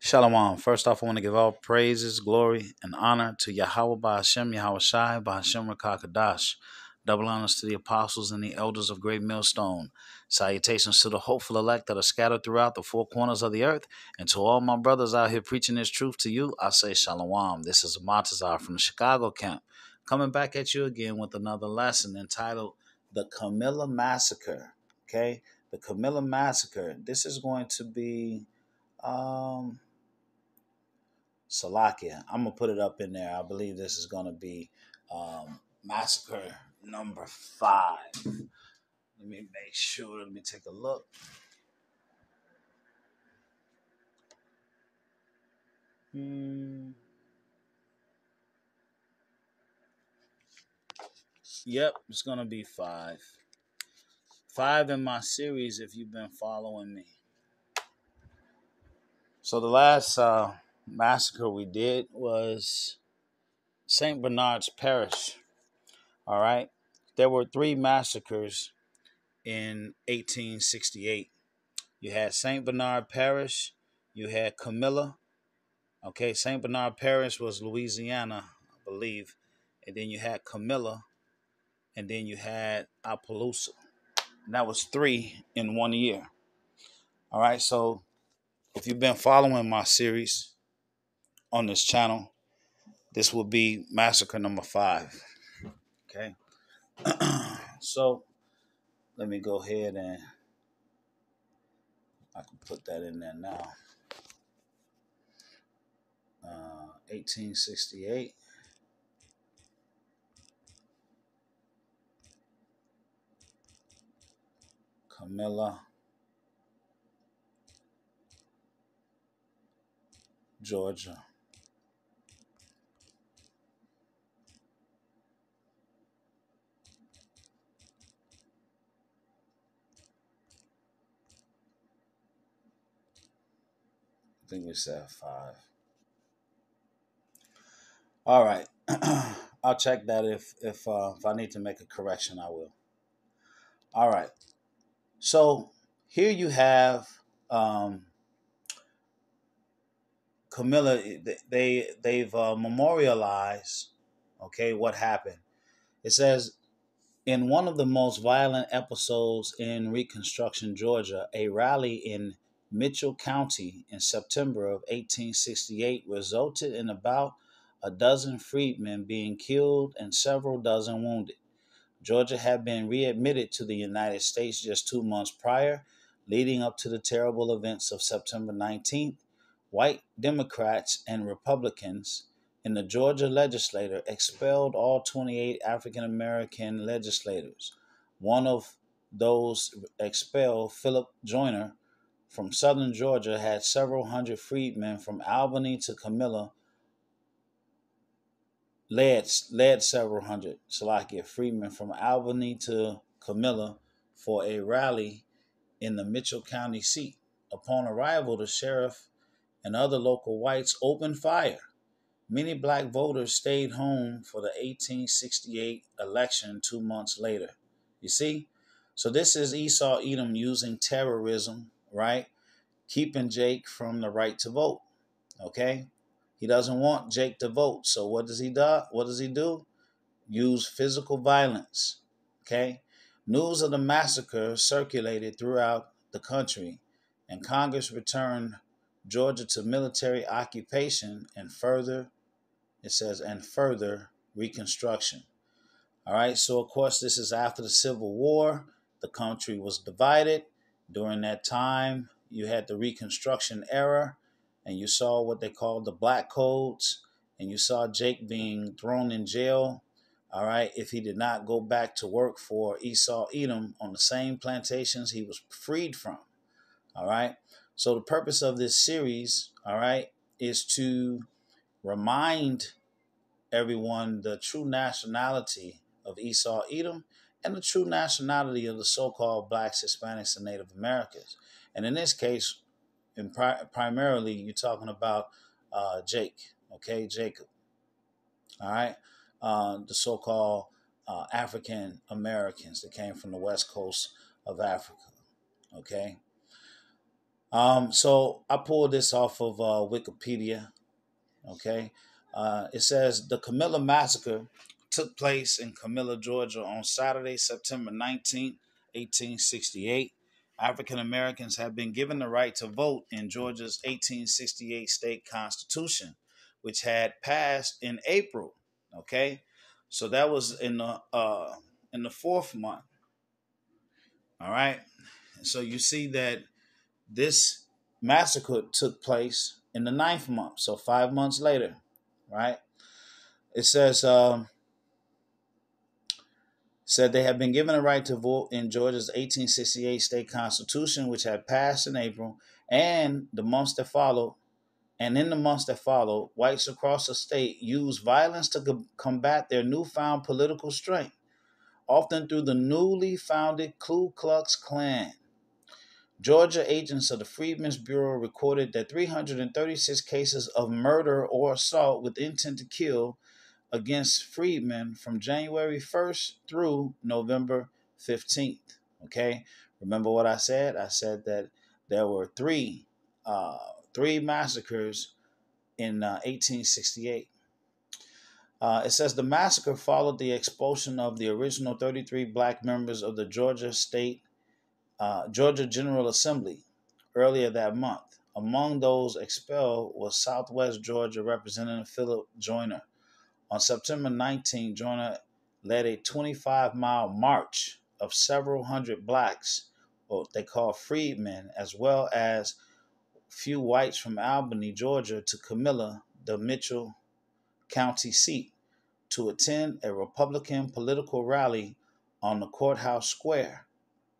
Shalom. First off, I want to give all praises, glory, and honor to Yahweh Ba'Hashem, Yahweh Shai, Ba'Hashem Rakakadash. Double honors to the apostles and the elders of Great Millstone. Salutations to the hopeful elect that are scattered throughout the four corners of the earth. And to all my brothers out here preaching this truth to you, I say Shalom. This is Matazar from the Chicago camp, coming back at you again with another lesson entitled The Camilla Massacre. Okay? The Camilla Massacre. This is going to be... Salakia. I'm gonna put it up in there. I believe this is gonna be Massacre number 5. Let me make sure. Let me take a look. Yep, it's gonna be 5. 5 in my series if you've been following me. So the last massacre we did was St. Bernard's Parish. All right. There were 3 massacres in 1868. You had St. Bernard Parish, you had Camilla. Okay, St. Bernard Parish was Louisiana, I believe. And then you had Camilla, and then you had Appaloosa. And that was 3 in 1 year. All right, so if you've been following my series on this channel, this will be Massacre number 5. Okay, so let me go ahead and I can put that in there now. 1868. Camilla, Georgia. I think we said 5. All right. I'll check that if I need to make a correction, I will. All right. So here you have Camilla. They've memorialized, okay, what happened. It says in one of the most violent episodes in Reconstruction, Georgia, a rally in Mitchell County in September of 1868 resulted in about a dozen freedmen being killed and several dozen wounded. Georgia had been readmitted to the United States just 2 months prior, leading up to the terrible events of September 19th. White Democrats and Republicans in the Georgia legislature expelled all 28 African American legislators. One of those expelled, Philip Joyner, from southern Georgia, had several hundred freedmen from Albany to Camilla, led several hundred Salakia freedmen from Albany to Camilla for a rally in the Mitchell County seat. Upon arrival, the sheriff and other local whites opened fire. Many black voters stayed home for the 1868 election 2 months later. You see? So this is Esau Edom using terrorism, right? Keeping Jake from the right to vote. Okay? He doesn't want Jake to vote. So what does he do? Use physical violence. Okay? News of the massacre circulated throughout the country, and Congress returned Georgia to military occupation and further reconstruction. All right, so of course, this is after the Civil War. The country was divided. During that time, you had the Reconstruction era, and you saw what they called the Black Codes, and you saw Jake being thrown in jail. All right, if he did not go back to work for Esau Edom on the same plantations he was freed from. All right, so the purpose of this series, all right, is to remind everyone the true nationality of Esau Edom and the true nationality of the so-called blacks, Hispanics, and Native Americans. And in this case, primarily, you're talking about Jake, okay, Jacob, all right, the so-called African Americans that came from the west coast of Africa, okay. So I pulled this off of Wikipedia. Okay. It says the Camilla Massacre took place in Camilla, Georgia on Saturday, September 19th, 1868. African Americans have been given the right to vote in Georgia's 1868 state constitution, which had passed in April. Okay. So that was in the fourth month. All right. So you see that this massacre took place in the ninth month, so 5 months later, right? It said they have been given a right to vote in Georgia's 1868 state constitution, which had passed in April, and the months that followed. And in the months that followed, whites across the state used violence to combat their newfound political strength, often through the newly founded Ku Klux Klan. Georgia agents of the Freedmen's Bureau recorded that 336 cases of murder or assault with intent to kill against freedmen from January 1st through November 15th. Okay, remember what I said? I said that there were three massacres in 1868. It says the massacre followed the expulsion of the original 33 black members of the Georgia General Assembly earlier that month. Among those expelled was Southwest Georgia Representative Philip Joyner. On September 19, Joyner led a 25-mile march of several hundred blacks, what they call freedmen, as well as few whites from Albany, Georgia, to Camilla, the Mitchell County seat, to attend a Republican political rally on the courthouse square.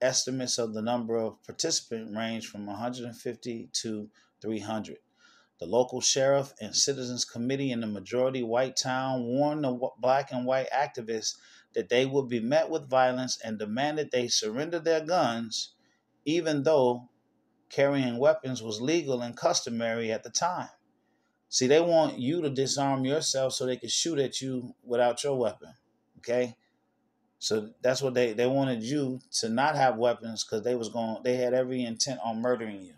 Estimates of the number of participants range from 150 to 300. The local sheriff and citizens committee in the majority white town warned the black and white activists that they would be met with violence and demanded they surrender their guns, even though carrying weapons was legal and customary at the time. See, they want you to disarm yourself so they can shoot at you without your weapon. Okay? So that's what they wanted you to not have weapons because they had every intent on murdering you.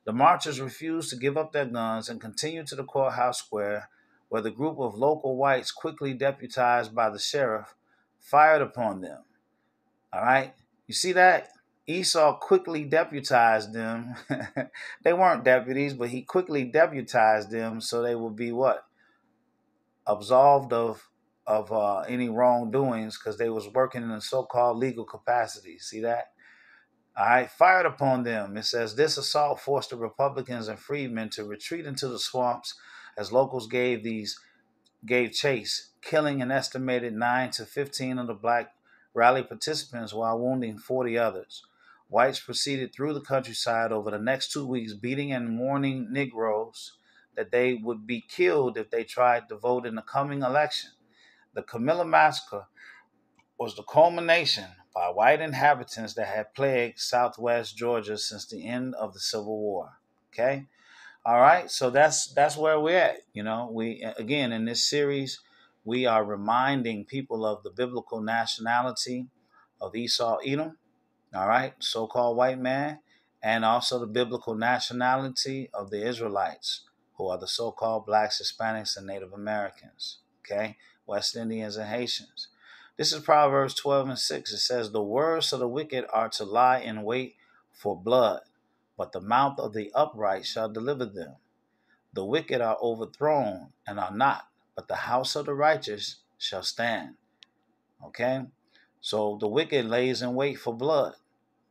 The marchers refused to give up their guns and continued to the courthouse square, where the group of local whites, quickly deputized by the sheriff, fired upon them. All right? You see that? Esau quickly deputized them. They weren't deputies, but he quickly deputized them so they would be what? Absolved of any wrongdoings because they was working in a so-called legal capacity. See that? All right, fired upon them. It says this assault forced the Republicans and freedmen to retreat into the swamps as locals gave chase, killing an estimated 9 to 15 of the black rally participants while wounding 40 others. Whites proceeded through the countryside over the next 2 weeks, beating and warning Negroes that they would be killed if they tried to vote in the coming election. The Camilla Massacre was the culmination by white inhabitants that had plagued southwest Georgia since the end of the Civil War. Okay? All right, so that's where we're at. You know, we again in this series we are reminding people of the biblical nationality of Esau, Edom. All right, so-called white man, and also the biblical nationality of the Israelites, who are the so-called blacks, Hispanics, and Native Americans. Okay, West Indians and Haitians. This is Proverbs 12:6. It says, "The words of the wicked are to lie in wait for blood, but the mouth of the upright shall deliver them. The wicked are overthrown and are not, but the house of the righteous shall stand." Okay? So the wicked lays in wait for blood.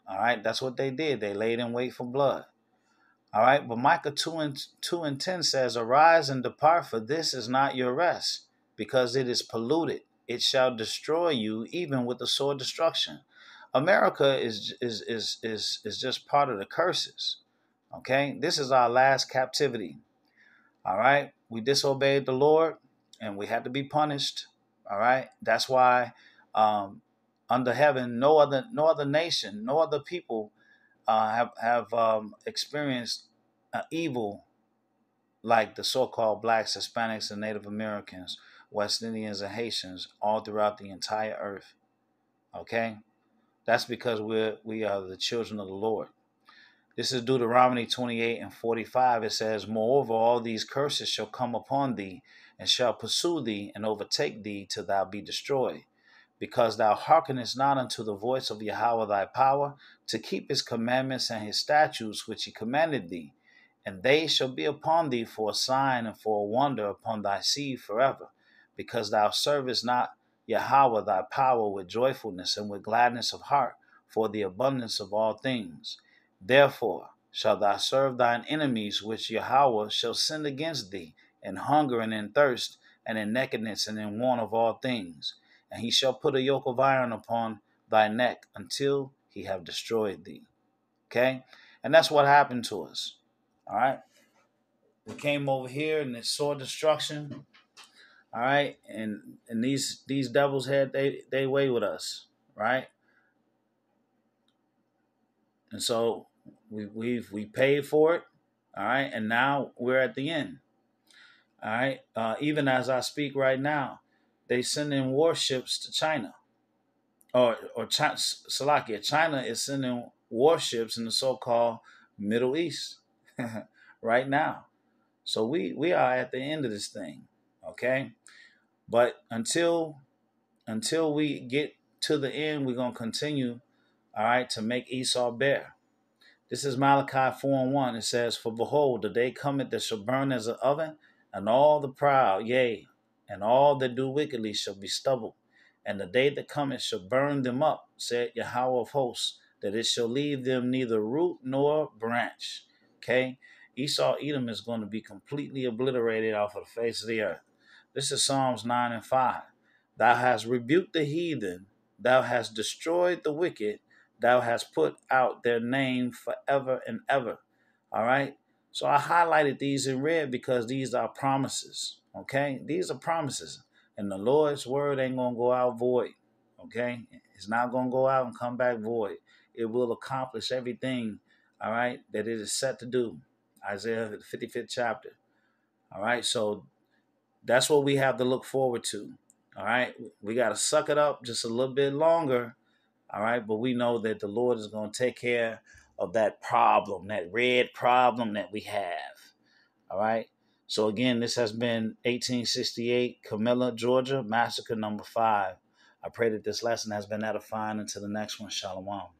All right? That's what they did. They laid in wait for blood. All right? But Micah 2:10 says, "Arise and depart, for this is not your rest, because it is polluted. It shall destroy you even with the sword destruction." America is just part of the curses. Okay? This is our last captivity. All right? We disobeyed the Lord and we had to be punished. All right? That's why under heaven, no other nation, no other people have experienced evil like the so-called blacks, Hispanics, and Native Americans, West Indians, and Haitians all throughout the entire earth. Okay? That's because we are the children of the Lord. This is Deuteronomy 28:45. It says, "Moreover, all these curses shall come upon thee, and shall pursue thee, and overtake thee, till thou be destroyed. Because thou hearkenest not unto the voice of Yahweh thy power, to keep his commandments and his statutes which he commanded thee. And they shall be upon thee for a sign and for a wonder upon thy seed forever. Because thou servest not Yahweh thy power with joyfulness and with gladness of heart, for the abundance of all things. Therefore shalt thou serve thine enemies, which Yahweh shall send against thee, in hunger and in thirst, and in nakedness and in want of all things. And he shall put a yoke of iron upon thy neck until he have destroyed thee." Okay? And that's what happened to us. All right? We came over here and they saw destruction. All right? And these devils had they way with us, right? And so we paid for it. All right? And now we're at the end. All right? Even as I speak right now, they send in warships to China. Salakia, China is sending warships in the so-called Middle East right now. So we are at the end of this thing, okay? But until we get to the end, we're gonna continue, all right, to make Esau bear. This is Malachi 4:1. It says, "For behold, the day cometh that shall burn as an oven, and all the proud, yea, and all that do wickedly shall be stubble. And the day that cometh shall burn them up, said Yahweh of hosts, that it shall leave them neither root nor branch." Okay? Esau, Edom is going to be completely obliterated off of the face of the earth. This is Psalms 9:5. "Thou hast rebuked the heathen, thou hast destroyed the wicked, thou hast put out their name forever and ever." All right? So I highlighted these in red because these are promises. Okay? These are promises. And the Lord's word ain't going to go out void. Okay? It's not going to go out and come back void. It will accomplish everything, all right, that it is set to do. Isaiah, the 55th chapter. All right? So that's what we have to look forward to. All right? We got to suck it up just a little bit longer. All right? But we know that the Lord is going to take care of that problem, that red problem that we have. All right? So again, this has been 1868 Camilla, Georgia, Massacre number 5. I pray that this lesson has been edifying. Until the next one, Shalom.